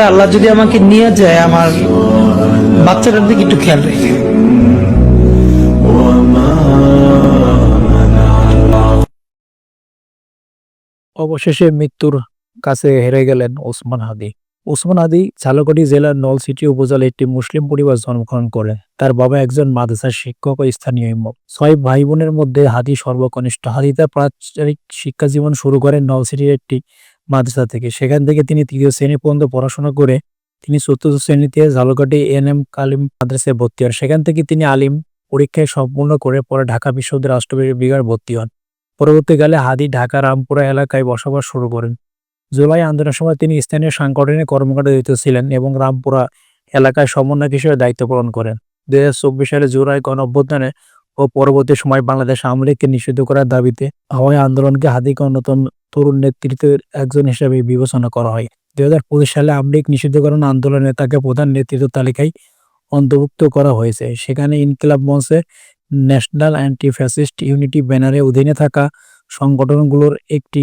ভাই আল্লাহ যদি আমাকে নিয়ে যায়, আমার বাচ্চাটার দিকে একটু খেয়াল রেখে। অবশেষে মৃত্যুর কাছে হেরে গেলেন ওসমান হাদি। ওসমান হাদি ঝালকাঠি জেলার নলছিটি উপজেলায় একটি মুসলিম পরিবার জন্মগ্রহণ করেন। তার বাবা একজন মাদ্রাসার শিক্ষক ও স্থানীয় ইমাম। 6 ভাই বোনের মধ্যে হাদি সর্বকনিষ্ঠ। হাদি তার প্রাথমিক শিক্ষা জীবন শুরু করেন নলছিটির একটি মাদ্রাসা থেকে। সেখান থেকে তিনি 3য় শ্রেণী পর্যন্ত পড়াশোনা করে তিনি 4র্থ শ্রেণীতে ঝালকাঠি এএনএম কালিম মাদ্রাসায় ভর্তি হন। সেখান থেকে তিনি আলিম পরীক্ষায় সম্পূর্ণ করে পরে ঢাকা বিশ্ববিদ্যালয়ের রাষ্ট্রবিজ্ঞান বিভাগে ভর্তি হন। পরবর্তীকালে হাদি ঢাকা রামপুরা এলাকায় বসবাস শুরু করেন। জুলাই আন্দোলনের সময় তিনি স্থানীয় সাংগঠনিক কর্মকাণ্ডে জড়িত ছিলেন এবং রামপুরা এলাকায় সমন্বয়ক হিসেবে দায়িত্ব পালন করেন। 2024 সালে জুলাই গণঅভ্যুত্থানে ও পরবর্তী সময় বাংলাদেশ আওয়ামী লীগকে নিষিদ্ধ করার দাবিতে হওয়া আন্দোলনকে হাদিকে অন্যতম তরুণ নেতৃত্বের একজন হিসেবে বিবেচনা করা হয়। 2025 সালে আওয়ামী লীগ নিষিদ্ধকরণ আন্দোলনে তাকে প্রধান নেতৃত্ব তালিকায় অন্তর্ভুক্ত করা হয়েছে। সেখানে ইনকিলাব মঞ্চে, ন্যাশনাল অ্যান্টি ফ্যাসিস্ট ইউনিটি ব্যানারের অধীনে থাকা সংগঠনগুলোর একটি